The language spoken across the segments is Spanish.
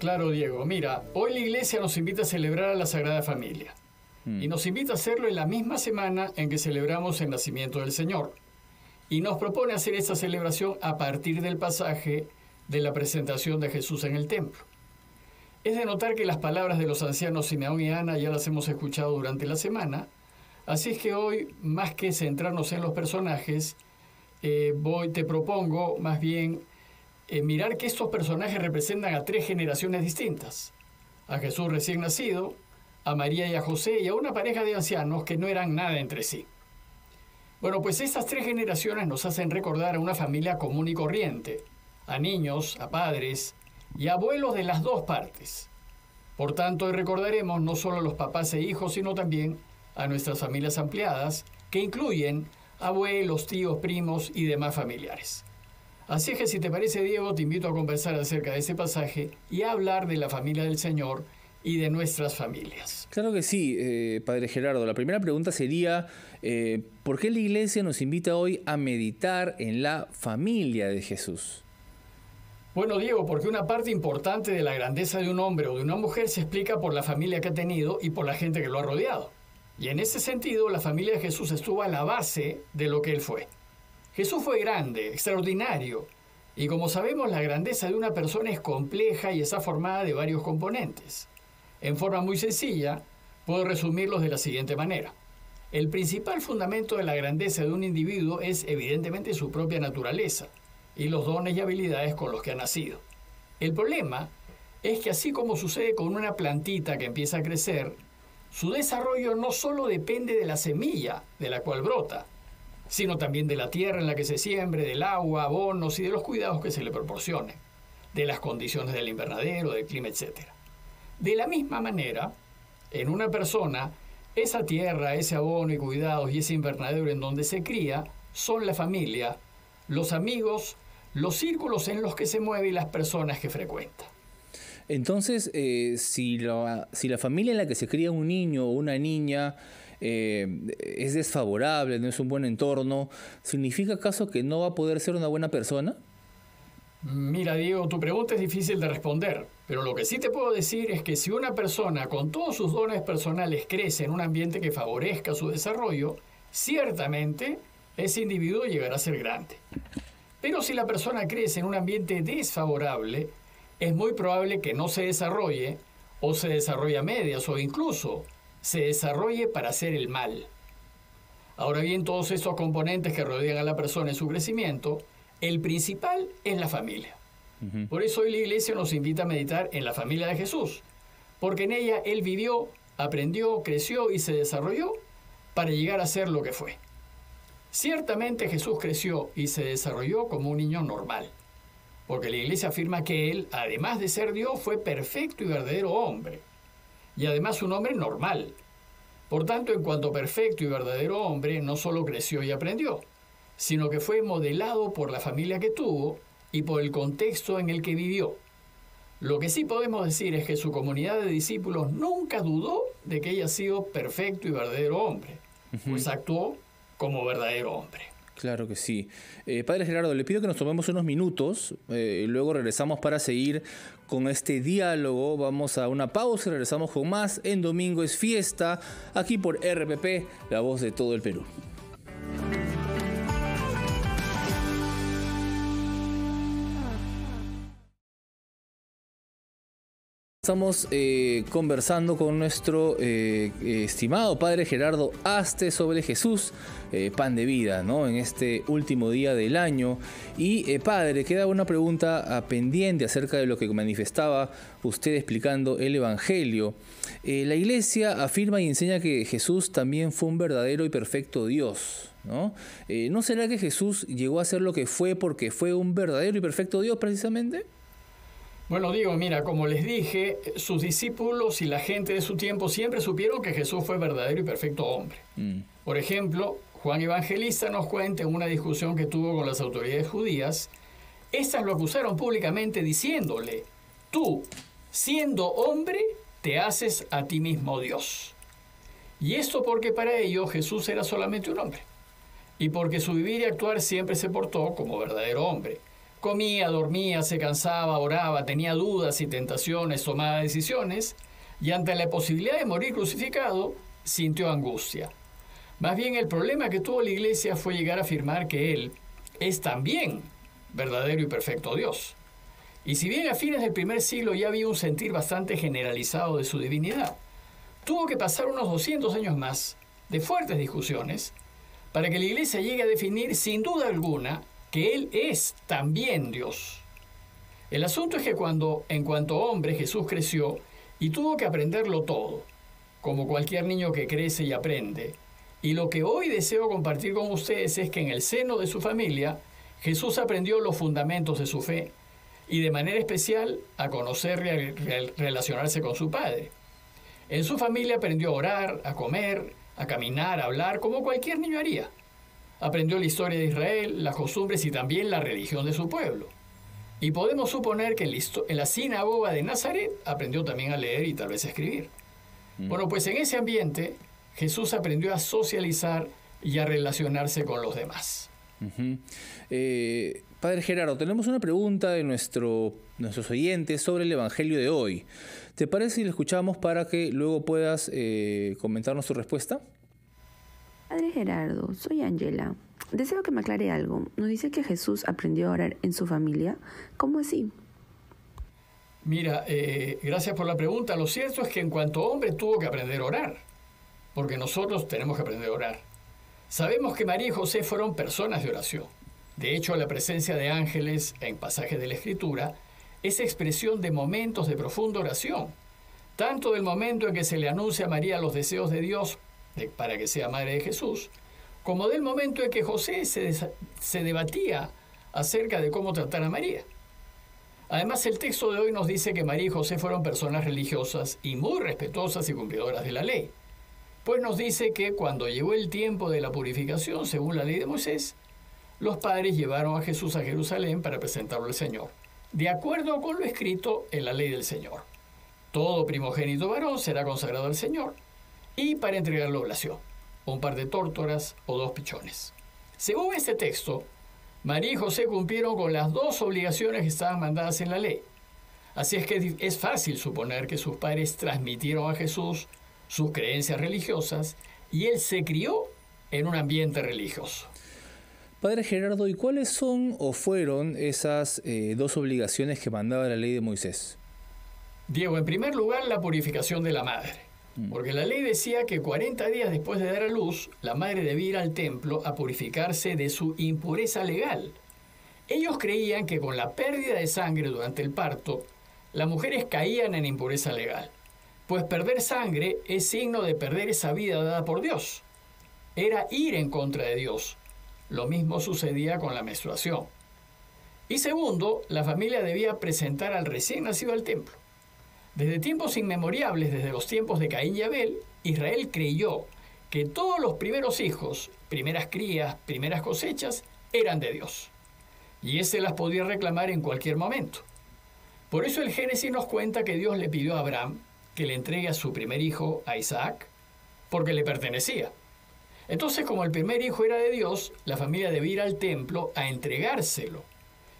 Claro, Diego. Mira, hoy la Iglesia nos invita a celebrar a la Sagrada Familia. Y nos invita a hacerlo en la misma semana en que celebramos el nacimiento del Señor. Y nos propone hacer esta celebración a partir del pasaje de la presentación de Jesús en el templo. Es de notar que las palabras de los ancianos Simeón y Ana ya las hemos escuchado durante la semana, así es que hoy, más que centrarnos en los personajes, te propongo más bien mirar que estos personajes representan a 3 generaciones distintas: a Jesús recién nacido, a María y a José, y a una pareja de ancianos que no eran nada entre sí. Bueno, pues estas 3 generaciones nos hacen recordar a una familia común y corriente, a niños, a padres y abuelos de las 2 partes. Por tanto, hoy recordaremos no solo a los papás e hijos, sino también a nuestras familias ampliadas, que incluyen abuelos, tíos, primos y demás familiares. Así es que, si te parece, Diego, te invito a conversar acerca de ese pasaje y a hablar de la familia del Señor y de nuestras familias. Claro que sí, Padre Gerardo. La primera pregunta sería, ¿por qué la Iglesia nos invita hoy a meditar en la familia de Jesús? Bueno, Diego, porque una parte importante de la grandeza de un hombre o de una mujer se explica por la familia que ha tenido y por la gente que lo ha rodeado. Y en ese sentido, la familia de Jesús estuvo a la base de lo que él fue. Jesús fue grande, extraordinario, y como sabemos, la grandeza de una persona es compleja y está formada de varios componentes. En forma muy sencilla, puedo resumirlos de la siguiente manera. El principal fundamento de la grandeza de un individuo es evidentemente su propia naturaleza y los dones y habilidades con los que ha nacido. El problema es que, así como sucede con una plantita que empieza a crecer, su desarrollo no solo depende de la semilla de la cual brota, sino también de la tierra en la que se siembre, del agua, abonos y de los cuidados que se le proporcionen, de las condiciones del invernadero, del clima, etc. De la misma manera, en una persona, esa tierra, ese abono y cuidados y ese invernadero en donde se cría son la familia, los amigos, los círculos en los que se mueve y las personas que frecuenta. Entonces, si la familia en la que se cría un niño o una niña es desfavorable, no es un buen entorno, ¿significa acaso que no va a poder ser una buena persona? Mira, Diego, tu pregunta es difícil de responder, pero lo que sí te puedo decir es que si una persona con todos sus dones personales crece en un ambiente que favorezca su desarrollo, ciertamente ese individuo llegará a ser grande. Pero si la persona crece en un ambiente desfavorable, es muy probable que no se desarrolle, o se desarrolle a medias, o incluso se desarrolle para hacer el mal. Ahora bien, todos estos componentes que rodean a la persona en su crecimiento, el principal es la familia. Por eso hoy la Iglesia nos invita a meditar en la familia de Jesús, porque en ella Él vivió, aprendió, creció y se desarrolló para llegar a ser lo que fue. Ciertamente Jesús creció y se desarrolló como un niño normal, porque la Iglesia afirma que Él, además de ser Dios, fue perfecto y verdadero hombre, y además un hombre normal. Por tanto, en cuanto perfecto y verdadero hombre, no solo creció y aprendió, sino que fue modelado por la familia que tuvo y por el contexto en el que vivió. Lo que sí podemos decir es que su comunidad de discípulos nunca dudó de que haya sido perfecto y verdadero hombre, pues actuó como verdadero hombre. Claro que sí. Padre Gerardo, le pido que nos tomemos unos minutos, y luego regresamos para seguir con este diálogo. Vamos a una pausa y regresamos con más en Domingo es Fiesta, aquí por RPP, la voz de todo el Perú. Estamos conversando con nuestro estimado Padre Gerardo Aste sobre Jesús, pan de vida, ¿no? En este último día del año. Y Padre, queda una pregunta pendiente acerca de lo que manifestaba usted explicando el Evangelio. La Iglesia afirma y enseña que Jesús también fue un verdadero y perfecto Dios, ¿no? ¿No será que Jesús llegó a ser lo que fue porque fue un verdadero y perfecto Dios precisamente? Bueno, digo, mira, como les dije, sus discípulos y la gente de su tiempo siempre supieron que Jesús fue verdadero y perfecto hombre. Por ejemplo, Juan Evangelista nos cuenta en una discusión que tuvo con las autoridades judías, estas lo acusaron públicamente diciéndole: tú, siendo hombre, te haces a ti mismo Dios. Y esto porque para ellos Jesús era solamente un hombre, y porque su vivir y actuar siempre se portó como verdadero hombre. Comía, dormía, se cansaba, oraba, tenía dudas y tentaciones, tomaba decisiones, y ante la posibilidad de morir crucificado, sintió angustia. Más bien el problema que tuvo la iglesia fue llegar a afirmar que Él es también verdadero y perfecto Dios. Y si bien a fines del primer siglo ya había un sentir bastante generalizado de su divinidad, tuvo que pasar unos 200 años más de fuertes discusiones para que la iglesia llegue a definir sin duda alguna que Él es también Dios. El asunto es que en cuanto hombre, Jesús creció y tuvo que aprenderlo todo, como cualquier niño que crece y aprende. Y lo que hoy deseo compartir con ustedes es que en el seno de su familia, Jesús aprendió los fundamentos de su fe y de manera especial a conocer y relacionarse con su Padre. En su familia aprendió a orar, a comer, a caminar, a hablar, como cualquier niño haría. Aprendió la historia de Israel, las costumbres y también la religión de su pueblo. Y podemos suponer que en la sinagoga de Nazaret aprendió también a leer y tal vez a escribir. Bueno, pues en ese ambiente Jesús aprendió a socializar y a relacionarse con los demás. Padre Gerardo, tenemos una pregunta de nuestros oyentes sobre el Evangelio de hoy. ¿Te parece si le escuchamos para que luego puedas comentarnos tu respuesta? Padre Gerardo, soy Ángela. Deseo que me aclare algo. Nos dice que Jesús aprendió a orar en su familia. ¿Cómo así? Mira, gracias por la pregunta. Lo cierto es que en cuanto hombre tuvo que aprender a orar, porque nosotros tenemos que aprender a orar. Sabemos que María y José fueron personas de oración. De hecho, la presencia de ángeles en pasajes de la Escritura es expresión de momentos de profunda oración, tanto del momento en que se le anuncia a María los deseos de Dios para que sea madre de Jesús, como del momento en que José se debatía acerca de cómo tratar a María. Además, el texto de hoy nos dice que María y José fueron personas religiosas y muy respetuosas y cumplidoras de la ley. Pues nos dice que cuando llegó el tiempo de la purificación, según la ley de Moisés, los padres llevaron a Jesús a Jerusalén para presentarlo al Señor, de acuerdo con lo escrito en la ley del Señor. Todo primogénito varón será consagrado al Señor, y para entregarle oblación, un par de tórtolas o 2 pichones. Según este texto, María y José cumplieron con las 2 obligaciones que estaban mandadas en la ley. Así es que es fácil suponer que sus padres transmitieron a Jesús sus creencias religiosas y él se crió en un ambiente religioso. Padre Gerardo, ¿y cuáles son o fueron esas 2 obligaciones que mandaba la ley de Moisés? Diego, en primer lugar, la purificación de la madre. Porque la ley decía que 40 días después de dar a luz, la madre debía ir al templo a purificarse de su impureza legal. Ellos creían que con la pérdida de sangre durante el parto, las mujeres caían en impureza legal. Pues perder sangre es signo de perder esa vida dada por Dios. Era ir en contra de Dios. Lo mismo sucedía con la menstruación. Y segundo, la familia debía presentar al recién nacido al templo. Desde tiempos inmemorables, desde los tiempos de Caín y Abel, Israel creyó que todos los primeros hijos, primeras crías, primeras cosechas, eran de Dios. Y éste las podía reclamar en cualquier momento. Por eso el Génesis nos cuenta que Dios le pidió a Abraham que le entregue a su primer hijo, a Isaac, porque le pertenecía. Entonces, como el primer hijo era de Dios, la familia debía ir al templo a entregárselo.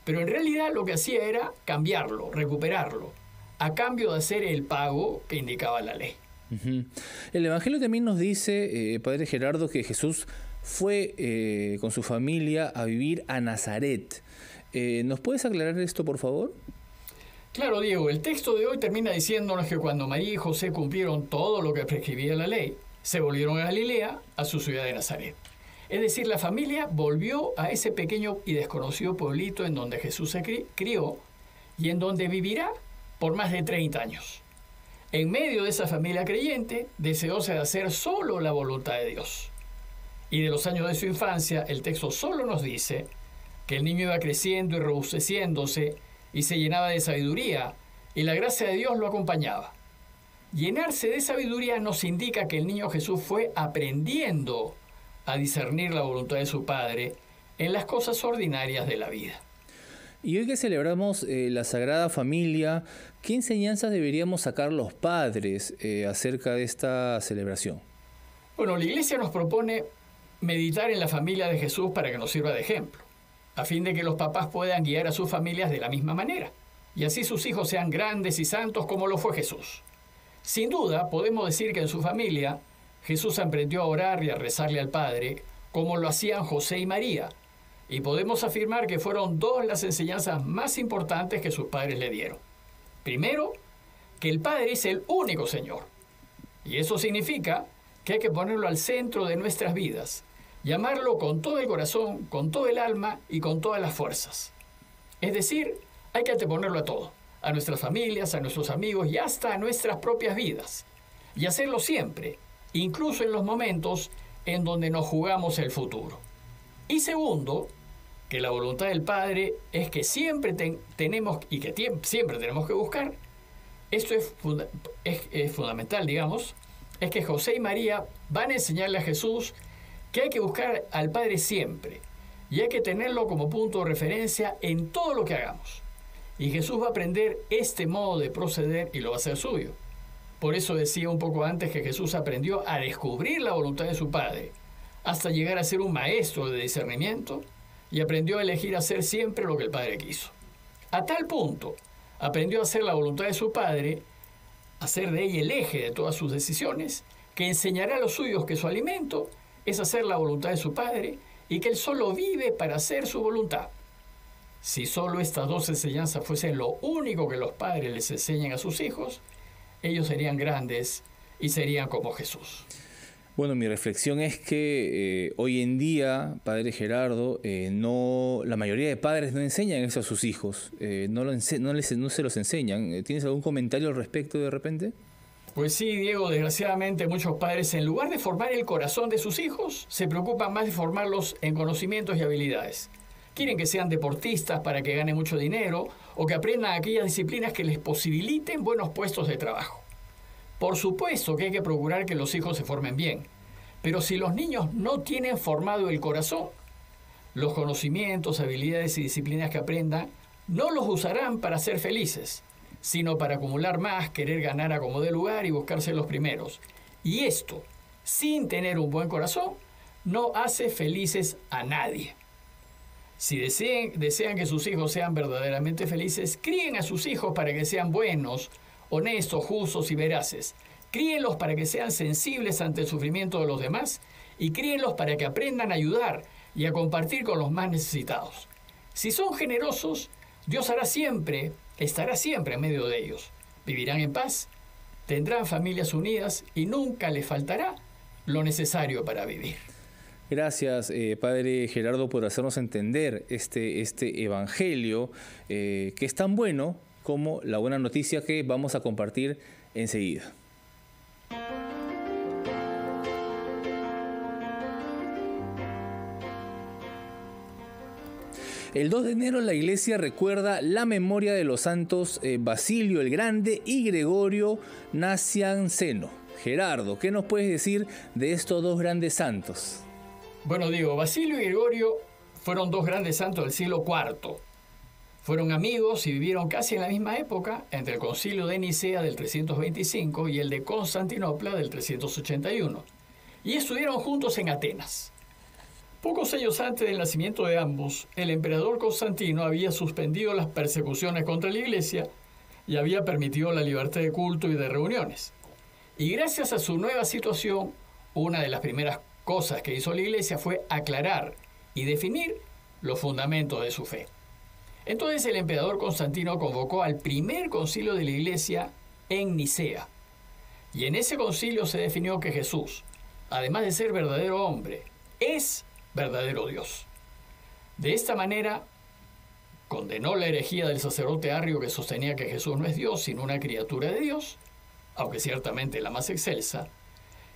Pero en realidad lo que hacía era cambiarlo, recuperarlo, a cambio de hacer el pago que indicaba la ley. El Evangelio también nos dice, Padre Gerardo, que Jesús fue con su familia a vivir a Nazaret. ¿Nos puedes aclarar esto, por favor? Claro, Diego, el texto de hoy termina diciéndonos que cuando María y José cumplieron todo lo que prescribía la ley, se volvieron a Galilea, a su ciudad de Nazaret. Es decir, la familia volvió a ese pequeño y desconocido pueblito en donde Jesús se crió y en donde vivirá por más de 30 años. En medio de esa familia creyente, deseosa de hacer solo la voluntad de Dios. Y de los años de su infancia, el texto solo nos dice que el niño iba creciendo y robusteciéndose y se llenaba de sabiduría, y la gracia de Dios lo acompañaba. Llenarse de sabiduría nos indica que el niño Jesús fue aprendiendo a discernir la voluntad de su Padre en las cosas ordinarias de la vida. Y hoy que celebramos la Sagrada Familia, ¿qué enseñanzas deberíamos sacar los padres acerca de esta celebración? Bueno, la Iglesia nos propone meditar en la familia de Jesús para que nos sirva de ejemplo. a fin de que los papás puedan guiar a sus familias de la misma manera, y así sus hijos sean grandes y santos como lo fue Jesús. Sin duda, podemos decir que en su familia, Jesús aprendió a orar y a rezarle al Padre, como lo hacían José y María, y podemos afirmar que fueron dos las enseñanzas más importantes que sus padres le dieron. Primero, que el Padre es el único Señor, y eso significa que hay que ponerlo al centro de nuestras vidas, llamarlo con todo el corazón, con todo el alma y con todas las fuerzas. Es decir, hay que anteponerlo a todo, a nuestras familias, a nuestros amigos y hasta a nuestras propias vidas. Y hacerlo siempre, incluso en los momentos en donde nos jugamos el futuro. Y segundo, que la voluntad del Padre es que siempre tenemos que buscar. Esto es fundamental, digamos, es que José y María van a enseñarle a Jesús que hay que buscar al Padre siempre y hay que tenerlo como punto de referencia en todo lo que hagamos. Y Jesús va a aprender este modo de proceder y lo va a hacer suyo. Por eso decía un poco antes que Jesús aprendió a descubrir la voluntad de su Padre, hasta llegar a ser un maestro de discernimiento, y aprendió a elegir hacer siempre lo que el Padre quiso. A tal punto, aprendió a hacer la voluntad de su Padre, a ser de ella el eje de todas sus decisiones, que enseñará a los suyos que su alimento es hacer la voluntad de su Padre y que él solo vive para hacer su voluntad. Si solo estas dos enseñanzas fuesen lo único que los padres les enseñan a sus hijos, ellos serían grandes y serían como Jesús. Bueno, mi reflexión es que hoy en día, Padre Gerardo, la mayoría de padres no enseñan eso a sus hijos, no se los enseñan. ¿Tienes algún comentario al respecto de repente? Pues sí, Diego, desgraciadamente muchos padres, en lugar de formar el corazón de sus hijos, se preocupan más de formarlos en conocimientos y habilidades. Quieren que sean deportistas para que ganen mucho dinero o que aprendan aquellas disciplinas que les posibiliten buenos puestos de trabajo. Por supuesto que hay que procurar que los hijos se formen bien, pero si los niños no tienen formado el corazón, los conocimientos, habilidades y disciplinas que aprendan no los usarán para ser felices, sino para acumular más, querer ganar a como dé lugar y buscarse los primeros. Y esto, sin tener un buen corazón, no hace felices a nadie. Si desean que sus hijos sean verdaderamente felices, críen a sus hijos para que sean buenos, honestos, justos y veraces. Críenlos para que sean sensibles ante el sufrimiento de los demás y críenlos para que aprendan a ayudar y a compartir con los más necesitados. Si son generosos, Dios estará siempre en medio de ellos. Vivirán en paz, tendrán familias unidas y nunca les faltará lo necesario para vivir. Gracias, Padre Gerardo, por hacernos entender este evangelio que es tan bueno como la buena noticia que vamos a compartir enseguida. El 2 de enero la Iglesia recuerda la memoria de los santos Basilio el Grande y Gregorio Nacianceno. Gerardo, ¿qué nos puedes decir de estos dos grandes santos? Bueno, digo, Basilio y Gregorio fueron dos grandes santos del siglo IV. Fueron amigos y vivieron casi en la misma época entre el concilio de Nicea del 325 y el de Constantinopla del 381. Y estuvieron juntos en Atenas. Pocos años antes del nacimiento de ambos, el emperador Constantino había suspendido las persecuciones contra la Iglesia y había permitido la libertad de culto y de reuniones. Y gracias a su nueva situación, una de las primeras cosas que hizo la Iglesia fue aclarar y definir los fundamentos de su fe. Entonces el emperador Constantino convocó al primer concilio de la Iglesia en Nicea. Y en ese concilio se definió que Jesús, además de ser verdadero hombre, es verdadero Dios. De esta manera, condenó la herejía del sacerdote Arrio que sostenía que Jesús no es Dios, sino una criatura de Dios, aunque ciertamente la más excelsa.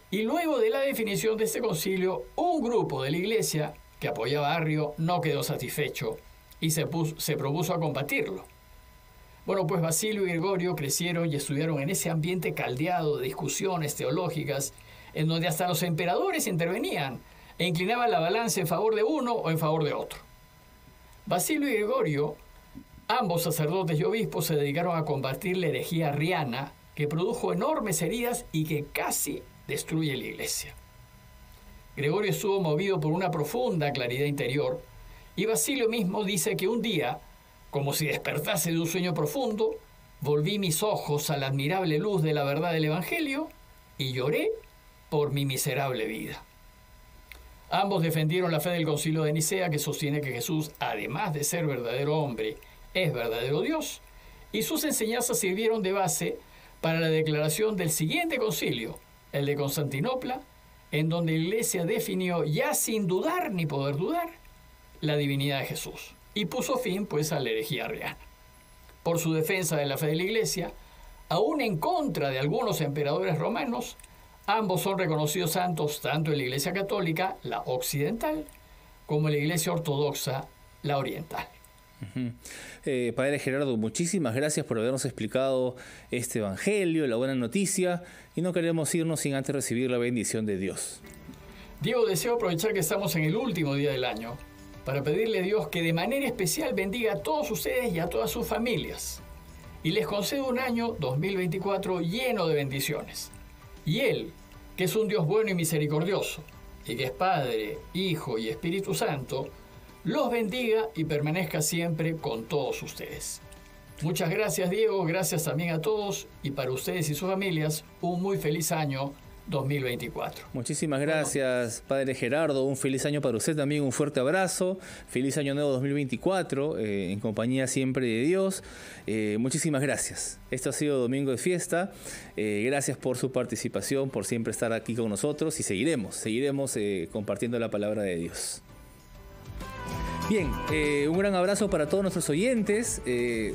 Y luego de la definición de este concilio, un grupo de la Iglesia que apoyaba a Arrio no quedó satisfecho y se propuso a combatirlo. Bueno, pues Basilio y Gregorio crecieron y estudiaron en ese ambiente caldeado de discusiones teológicas, en donde hasta los emperadores intervenían e inclinaban la balanza en favor de uno o en favor de otro. Basilio y Gregorio, ambos sacerdotes y obispos, se dedicaron a combatir la herejía arriana que produjo enormes heridas y que casi destruye la Iglesia. Gregorio estuvo movido por una profunda claridad interior Y Basilio mismo dice que un día, como si despertase de un sueño profundo, volví mis ojos a la admirable luz de la verdad del Evangelio y lloré por mi miserable vida. Ambos defendieron la fe del Concilio de Nicea, que sostiene que Jesús, además de ser verdadero hombre, es verdadero Dios, y sus enseñanzas sirvieron de base para la declaración del siguiente concilio, el de Constantinopla, en donde la Iglesia definió, ya sin dudar ni poder dudar, la divinidad de Jesús, y puso fin, pues, a la herejía arriana. Por su defensa de la fe de la Iglesia, aún en contra de algunos emperadores romanos, ambos son reconocidos santos tanto en la Iglesia Católica, la occidental, como en la Iglesia Ortodoxa, la oriental. Padre Gerardo, muchísimas gracias por habernos explicado este Evangelio, la buena noticia, y no queremos irnos sin antes recibir la bendición de Dios. Diego, deseo aprovechar que estamos en el último día del año para pedirle a Dios que de manera especial bendiga a todos ustedes y a todas sus familias, y les conceda un año 2024 lleno de bendiciones. Y Él, que es un Dios bueno y misericordioso, y que es Padre, Hijo y Espíritu Santo, los bendiga y permanezca siempre con todos ustedes. Muchas gracias, Diego, gracias también a todos, y para ustedes y sus familias, un muy feliz año 2024. Muchísimas gracias, Padre Gerardo, un feliz año para usted también, un fuerte abrazo, feliz año nuevo 2024, en compañía siempre de Dios. Muchísimas gracias. Esto ha sido Domingo de Fiesta. Gracias por su participación, por siempre estar aquí con nosotros, y seguiremos compartiendo la palabra de Dios. Bien, un gran abrazo para todos nuestros oyentes.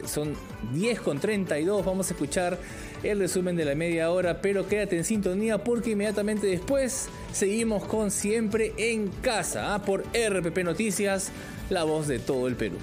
Son 10:32, vamos a escuchar el resumen de la media hora, pero quédate en sintonía porque inmediatamente después seguimos con Siempre en Casa, por RPP Noticias, la voz de todo el Perú.